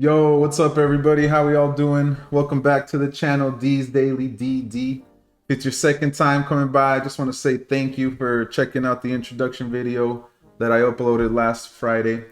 Yo, what's up everybody? How we all doing? Welcome back to the channel, D's Daily DD. If it's your second time coming by, I just want to say thank you for checking out the introduction video that I uploaded last Friday.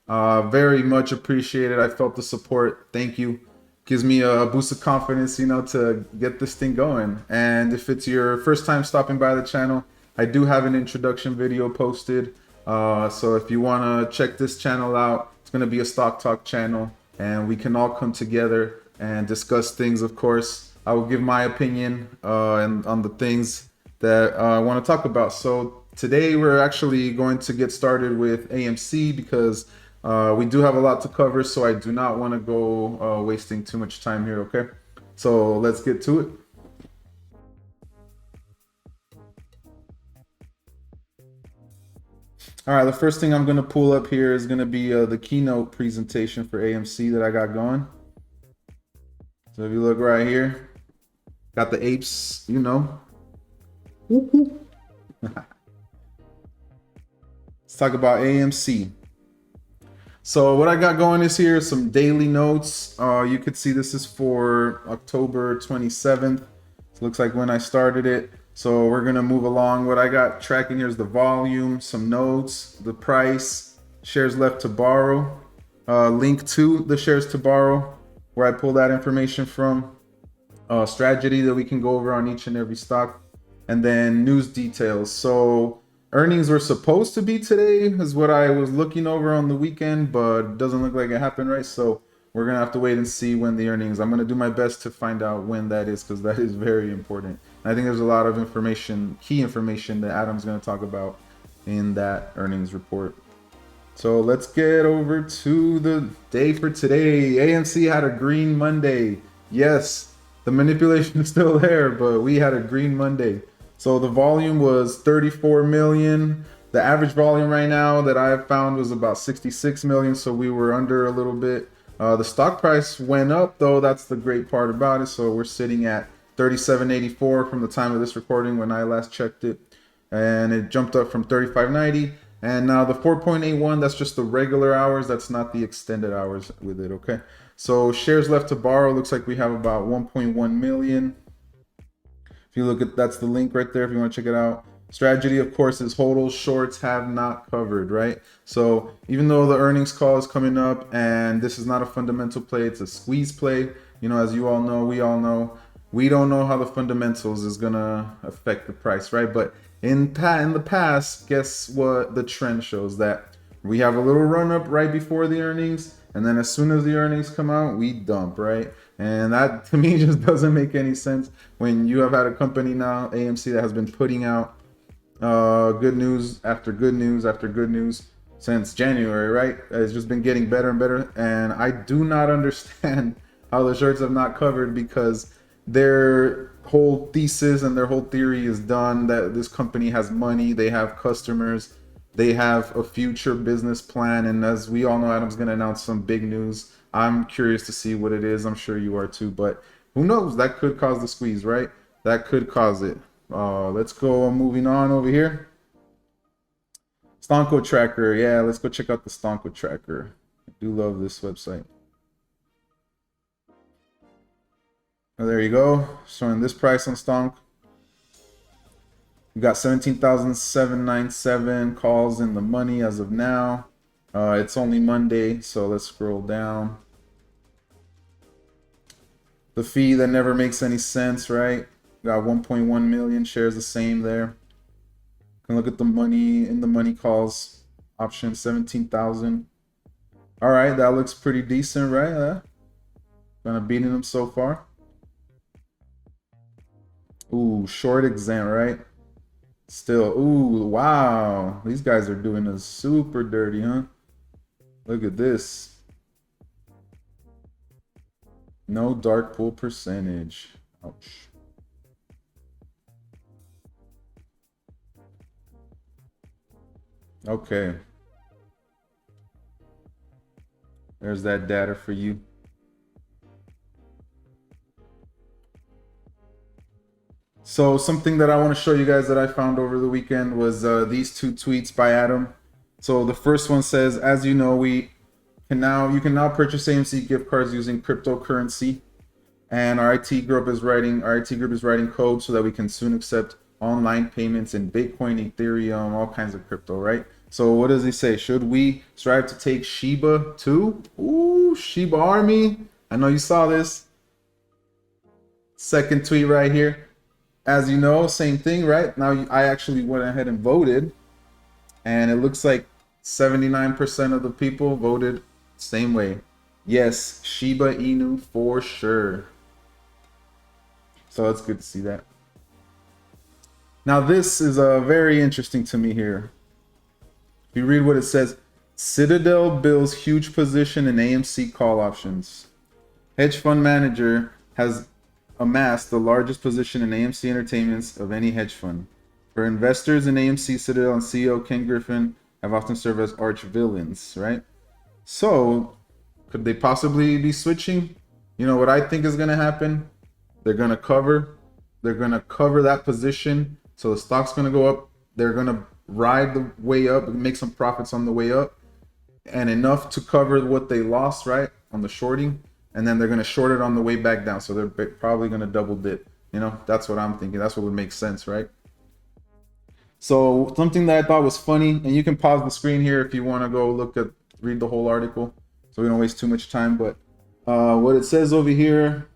Very much appreciated. I felt the support. Thank you. Gives me a boost of confidence, to get this thing going. And if it's your first time stopping by the channel, I do have an introduction video posted. So if you want to check this channel out, it's going to be a stock talk channel. And we can all come together and discuss things. Of course, I will give my opinion and on the things that I want to talk about. So today we're actually going to get started with AMC because we do have a lot to cover. So I do not want to go wasting too much time here. Okay, so let's get to it. All right, the first thing I'm going to pull up here is going to be the keynote presentation for AMC that I got going. So if you look right here, got the apes, Let's talk about AMC. So what I got going is here some daily notes. You could see this is for October 27th. It looks like when I started it. So we're gonna move along. What I got tracking here is the volume, some notes, the price, shares left to borrow, link to the shares to borrow, where I pull that information from, strategy that we can go over on each and every stock, and then news details. So earnings were supposed to be today is what I was looking over on the weekend, but it doesn't look like it happened, right? So we're gonna have to wait and see when the earnings. I'm gonna do my best to find out when that is because that is very important. I think there's a lot of information, key information that Adam's going to talk about in that earnings report. So let's get over to the day for today. AMC had a green Monday. Yes, the manipulation is still there, but we had a green Monday. So the volume was 34 million. The average volume right now that I have found was about 66 million. So we were under a little bit. The stock price went up though. That's the great part about it. So we're sitting at 37.84 from the time of this recording when I last checked it, and it jumped up from 35.90. And now the 4.81, that's just the regular hours, that's not the extended hours with it. Okay, so shares left to borrow, looks like we have about 1.1 million. If you look at, that's the link right there if you want to check it out. Strategy, of course, is hodls, shorts have not covered, right? So even though the earnings call is coming up and this is not a fundamental play, it's a squeeze play, as you all know, we all know, we don't know how the fundamentals is gonna affect the price, right? But in the past, guess what the trend shows? That we have a little run up right before the earnings, and then as soon as the earnings come out, we dump, right? And that to me just doesn't make any sense when you have had a company now, AMC, that has been putting out good news after good news after good news since January, right? It's just been getting better and better, and I do not understand how the shorts have not covered because their whole thesis and their whole theory is done that this company has money, they have customers, they have a future business plan, and as we all know, Adam's going to announce some big news. I'm curious to see what it is. I'm sure you are too, but who knows? That could cause the squeeze, right? That could cause it. Let's go moving on over here. Stonko Tracker. Yeah, let's go check out the Stonko Tracker. I do love this website. Oh, there you go, showing this price on Stonk. We got 17,797 calls in the money as of now. It's only Monday, so let's scroll down. The fee that never makes any sense, right? Got 1.1 million shares, the same there. Can look at the money in the money calls option, 17,000. All right, that looks pretty decent, right? Kind of beating them so far. Ooh, short exam, right? Still, ooh, wow. These guys are doing us super dirty, huh? Look at this. No dark pool percentage. Ouch. Okay. There's that data for you. So something that I want to show you guys that I found over the weekend was these two tweets by Adam. So the first one says, as you know, we You can now purchase AMC gift cards using cryptocurrency. And our IT group is writing code so that we can soon accept online payments in Bitcoin, Ethereum, all kinds of crypto, right? So what does he say? Should we strive to take SHIBA too? Ooh, SHIBA Army. I know you saw this. Second tweet right here. As you know, same thing, right? Now I actually went ahead and voted, and it looks like 79% of the people voted same way. Yes, Shiba Inu for sure. So it's good to see that. Now this is very interesting to me here. If you read what it says, Citadel builds huge position in AMC call options. Hedge fund manager has amassed the largest position in AMC Entertainments of any hedge fund. For investors in AMC, Citadel and CEO Ken Griffin have often served as arch villains, right? So could they possibly be switching? You know what I think is going to happen? They're going to cover that position. So the stock's going to go up. They're going to ride the way up and make some profits on the way up, and enough to cover what they lost, right, on the shorting. And then they're going to short it on the way back down. So they're probably going to double dip. You know, that's what I'm thinking. That's what would make sense, right? So something that I thought was funny, and you can pause the screen here if you want to go read the whole article, so we don't waste too much time. But what it says over here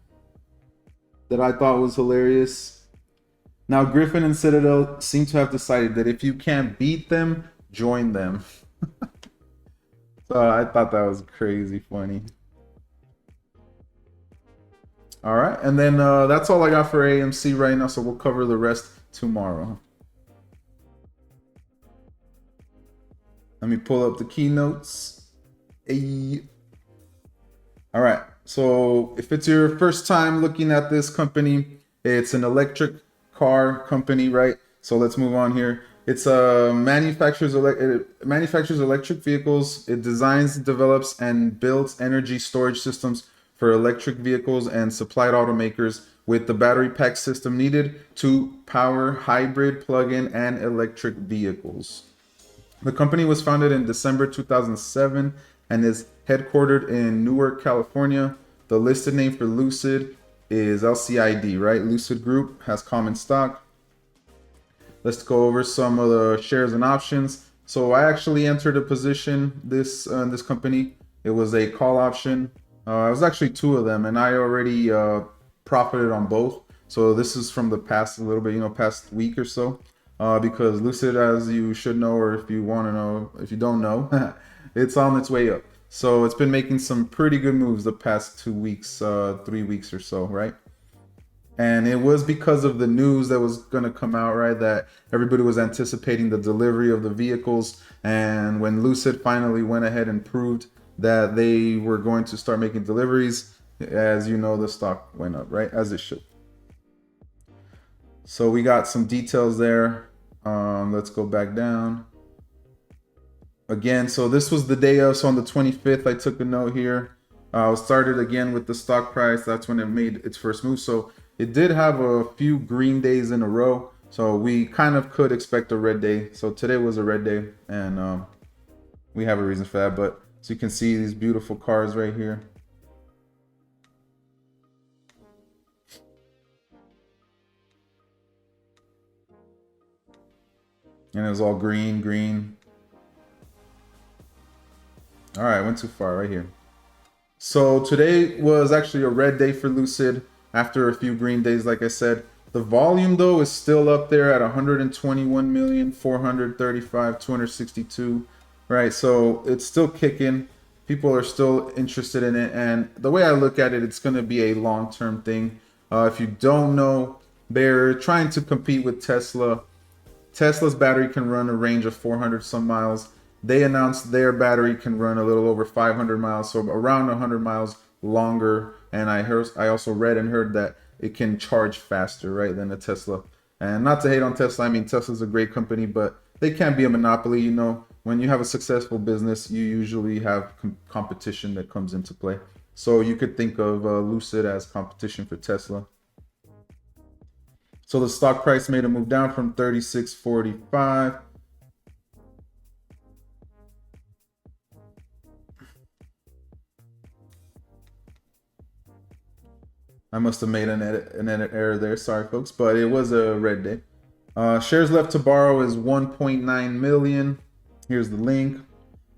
that I thought was hilarious. Now, Griffin and Citadel seem to have decided that if you can't beat them, join them. So I thought that was crazy funny. All right, and then that's all I got for AMC right now, so we'll cover the rest tomorrow. Let me pull up the keynotes. Hey. All right, so if it's your first time looking at this company, it's an electric car company, right? So let's move on here. It's manufactures electric vehicles. It designs, develops, and builds energy storage systems for electric vehicles and supplied automakers with the battery pack system needed to power hybrid, plug-in, and electric vehicles. The company was founded in December 2007 and is headquartered in Newark, California. The listed name for Lucid is LCID, right? Lucid Group has common stock. Let's go over some of the shares and options. So I actually entered a position this company. It was a call option. It was actually two of them, and I already profited on both. So this is from the past a little bit, past week or so. Because Lucid, as you should know, or if you want to know, if you don't know, it's on its way up. So it's been making some pretty good moves the past 2 weeks, 3 weeks or so, right? And it was because of the news that was going to come out, right? That everybody was anticipating the delivery of the vehicles. And when Lucid finally went ahead and proved that they were going to start making deliveries, as you know, the stock went up, right? As it should. So we got some details there. Let's go back down. Again, so this was the day of, so on the 25th, I took a note here. I started again with the stock price. That's when it made its first move. So it did have a few green days in a row. So we kind of could expect a red day. So today was a red day, and we have a reason for that. But so you can see these beautiful cars right here. And it was all green. All right, I went too far right here. So today was actually a red day for Lucid after a few green days, like I said. The volume, though, is still up there at 121,435,262, right? So it's still kicking. People are still interested in it. And the way I look at it, it's going to be a long-term thing. If you don't know, they're trying to compete with Tesla. Tesla's battery can run a range of 400 some miles. They announced their battery can run a little over 500 miles, so around 100 miles longer. And I also read and heard that it can charge faster, right, than a Tesla. And not to hate on Tesla, I mean, Tesla's a great company, but they can't be a monopoly. When you have a successful business, you usually have competition that comes into play. So you could think of Lucid as competition for Tesla. So the stock price made a move down from 36.45. I must have made an edit error there. Sorry, folks, but it was a red day. Shares left to borrow is 1.9 million. Here's the link.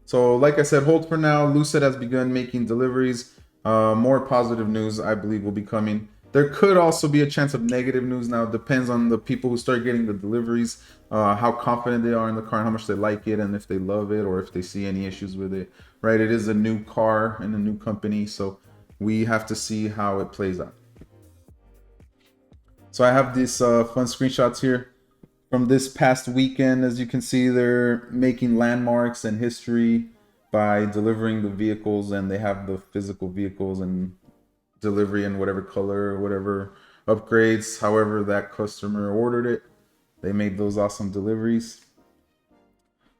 So like I said, hold for now. Lucid has begun making deliveries. More positive news, I believe, will be coming. There could also be a chance of negative news. Now, it depends on the people who start getting the deliveries, how confident they are in the car and how much they like it, and if they love it or if they see any issues with it, right? It is a new car and a new company, so we have to see how it plays out. So I have these fun screenshots here from this past weekend. As you can see, they're making landmarks and history by delivering the vehicles, and they have the physical vehicles and delivery in whatever color or whatever upgrades, however that customer ordered it. They made those awesome deliveries.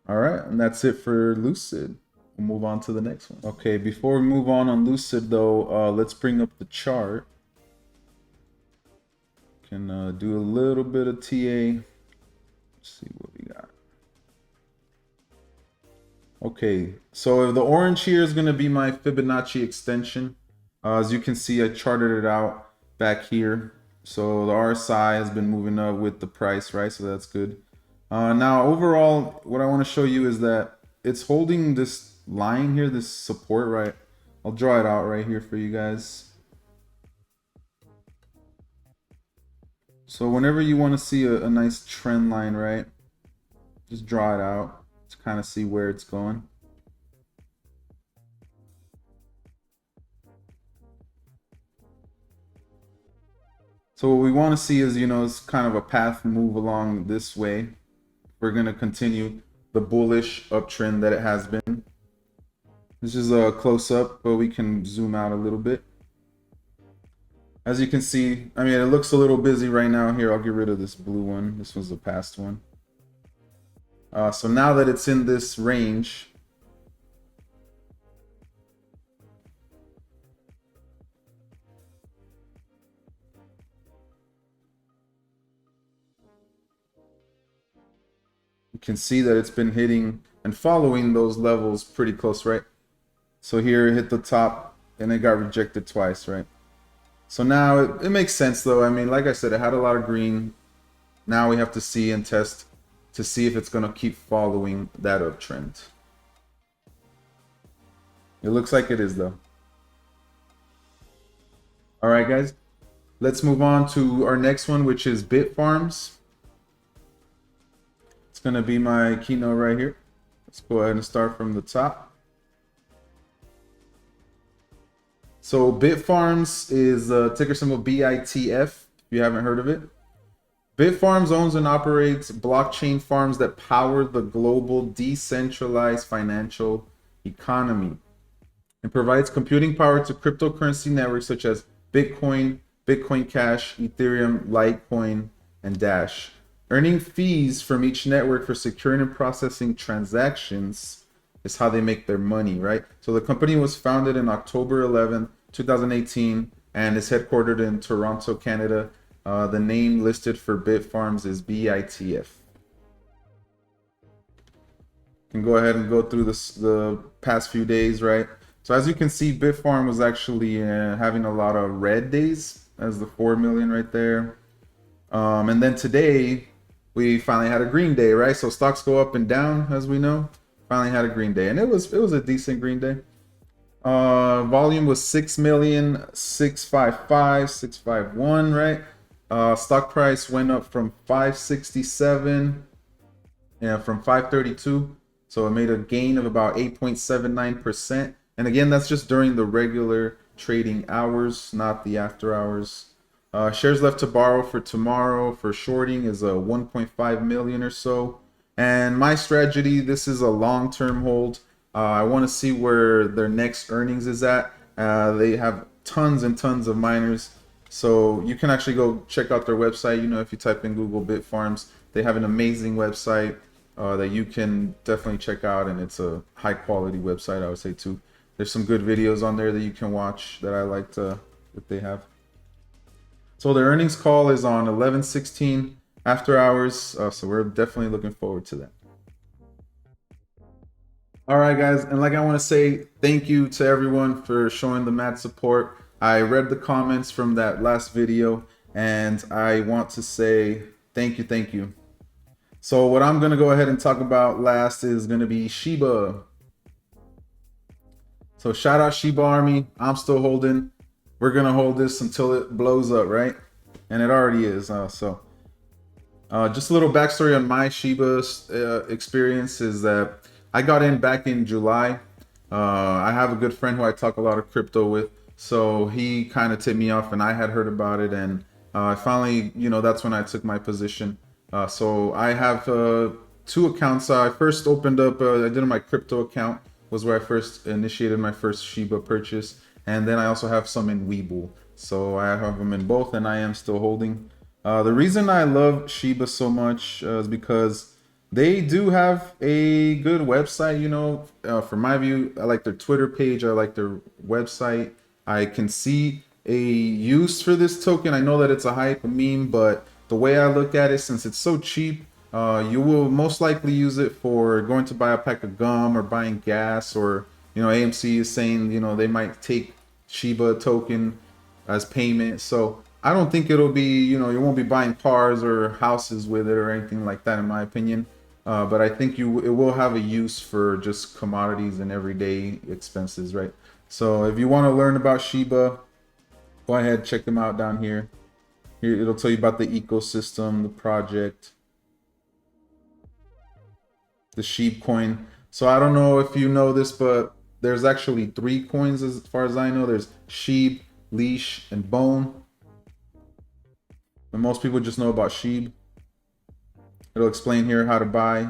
All right, and that's it for Lucid. We'll move on to the next one. Okay, before we move on Lucid though, let's bring up the chart. Can do a little bit of TA. Let's see what we got. Okay, so the orange here is going to be my Fibonacci extension. As you can see, I charted it out back here. So the RSI has been moving up with the price, right? So that's good. Now, overall, what I want to show you is that it's holding this line here, this support, right? I'll draw it out right here for you guys. So whenever you want to see a nice trend line, right? Just draw it out to kind of see where it's going. So what we want to see is, it's kind of a path move along this way. We're going to continue the bullish uptrend that it has been. This is a close-up, but we can zoom out a little bit. As you can see, I mean, it looks a little busy right now. Here, I'll get rid of this blue one. This was the past one. So now that it's in this range, you can see that it's been hitting and following those levels pretty close, right? So here it hit the top and it got rejected twice, right? So now it makes sense though. I mean, like I said, it had a lot of green. Now we have to see and test to see if it's going to keep following that uptrend. It looks like it is though. All right, guys, let's move on to our next one, which is Bitfarms. It's going to be my keynote right here. Let's go ahead and start from the top. So Bitfarms is ticker symbol BITF, if you haven't heard of it. Bitfarms owns and operates blockchain farms that power the global decentralized financial economy and provides computing power to cryptocurrency networks such as Bitcoin, Bitcoin Cash, Ethereum, Litecoin, and Dash, earning fees from each network for securing and processing transactions is how they make their money, right? So the company was founded in October 11th, 2018, and is headquartered in Toronto, Canada. The name listed for Bitfarms is BITF. You can go ahead and go through the past few days, right? So as you can see, Bitfarm was actually having a lot of red days, as the 4 million right there. And then today, we finally had a green day, right? So stocks go up and down, as we know. Finally had a green day, and it was a decent green day. Volume was 6,655,651, right? Stock price went up from 567, from 532. So it made a gain of about 8.79%. And again, that's just during the regular trading hours, not the after hours. Shares left to borrow for tomorrow for shorting is 1.5 million or so. And my strategy, this is a long-term hold. I want to see where their next earnings is at. They have tons and tons of miners. So you can actually go check out their website. If you type in Google Bitfarms, they have an amazing website that you can definitely check out. And it's a high-quality website, I would say, too. There's some good videos on there that you can watch that I liked that they have. So their earnings call is on 11/16. After hours, so we're definitely looking forward to that. All right, guys, and like I want to say thank you to everyone for showing the mad support. I read the comments from that last video, and I want to say thank you, thank you. So what I'm gonna go ahead and talk about last is gonna be SHIBA. So shout out SHIBA Army. I'm still holding. We're gonna hold this until it blows up, right? And it already is. Just a little backstory on my SHIBA experience is that I got in back in July. I have a good friend who I talk a lot of crypto with, so he kind of tipped me off, and I had heard about it, and I finally, that's when I took my position. So I have 2 accounts. I first opened up, I did my crypto account, was where I first initiated my first SHIBA purchase, and then I also have some in Webull. So I have them in both, and I am still holding. The reason I love SHIBA so much is because they do have a good website. From my view, I like their Twitter page, I like their website. I can see a use for this token. I know that it's a hype, a meme, but the way I look at it, since it's so cheap, you will most likely use it for going to buy a pack of gum or buying gas, or AMC is saying they might take SHIBA token as payment. So I don't think it'll be, you won't be buying cars or houses with it or anything like that, in my opinion. But I think it will have a use for just commodities and everyday expenses, right? So if you want to learn about SHIBA, go ahead, check them out down here. Here it'll tell you about the ecosystem, the project, the SHIB coin. So I don't know if you know this, but there's actually 3 coins as far as I know. There's SHIB, Leash, and Bone. But most people just know about SHIB. It'll explain here how to buy.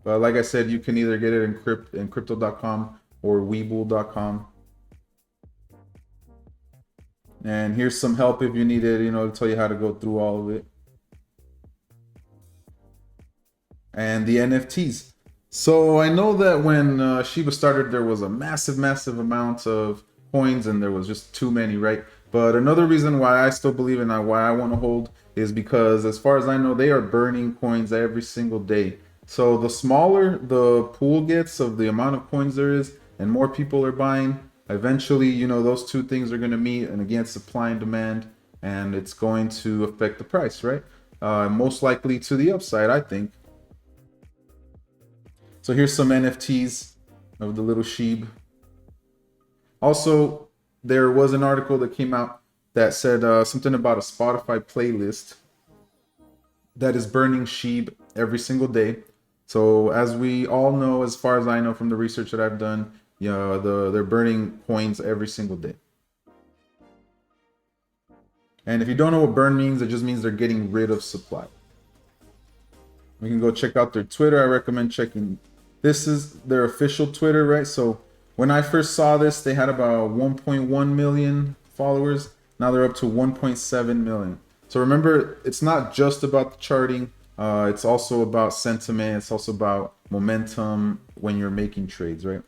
But like I said, you can either get it in crypto.com or Webull.com. And here's some help if you need it, to tell you how to go through all of it. And the NFTs. So I know that when SHIBA started, there was a massive amount of coins, and there was just too many, right? But another reason why I still believe in that, why I want to hold, is because as far as I know, they are burning coins every single day. So the smaller the pool gets of the amount of coins there is, and more people are buying, eventually, those 2 things are going to meet, and again, supply and demand, and it's going to affect the price, right? Most likely to the upside, I think. So here's some NFTs of the little SHIB. Also, there was an article that came out that said something about a Spotify playlist that is burning SHIB every single day. So as we all know, as far as I know from the research that I've done, they're burning coins every single day. And if you don't know what burn means, it just means they're getting rid of supply. We can go check out their Twitter. I recommend checking. This is their official Twitter, right? So when I first saw this, they had about 1.1 million followers. Now they're up to 1.7 million. So remember, it's not just about the charting. It's also about sentiment. It's also about momentum when you're making trades, right?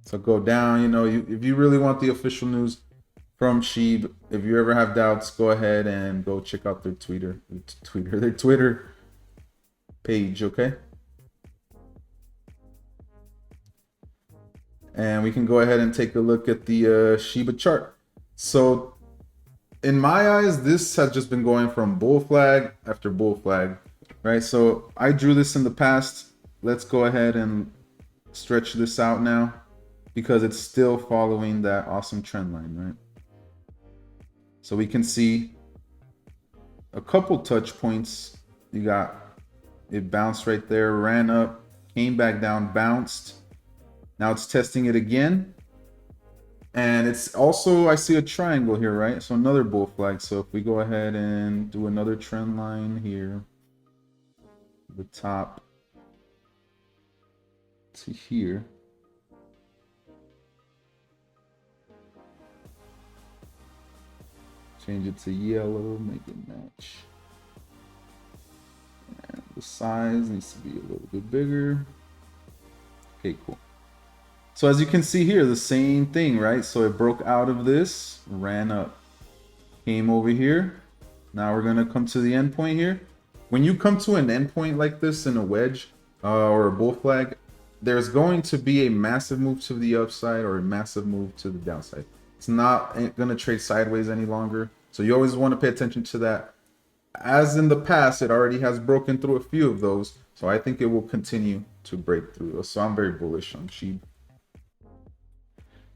So go down, if you really want the official news from SHIB, if you ever have doubts, go ahead and go check out their their Twitter page, okay? And we can go ahead and take a look at the SHIBA chart. So in my eyes, this has just been going from bull flag after bull flag, right? So I drew this in the past. Let's go ahead and stretch this out now, because it's still following that awesome trend line, right? So we can see a couple touch points. You got it bounced right there, ran up, came back down, bounced. Now it's testing it again. And it's also, I see a triangle here, right? So another bull flag. So if we go ahead and do another trend line here, the top to here. Change it to yellow, make it match. And the size needs to be a little bit bigger. Okay, cool. So as you can see here, the same thing, right? So it broke out of this, ran up, came over here. Now we're gonna come to the endpoint here. When you come to an endpoint like this in a wedge, or a bull flag, there's going to be a massive move to the upside or a massive move to the downside. It's not going to trade sideways any longer. So you always want to pay attention to that. As in the past, it already has broken through a few of those. So I think it will continue to break through those. So I'm very bullish on SHIB.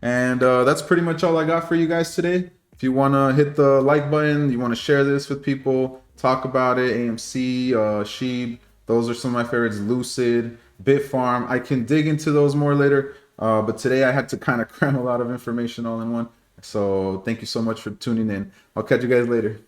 And that's pretty much all I got for you guys today. If you want to hit the like button, you want to share this with people, talk about it, AMC, SHIB, those are some of my favorites, Lucid, Bitfarm. I can dig into those more later, but today I had to kind of cram a lot of information all in one. So thank you so much for tuning in. I'll catch you guys later.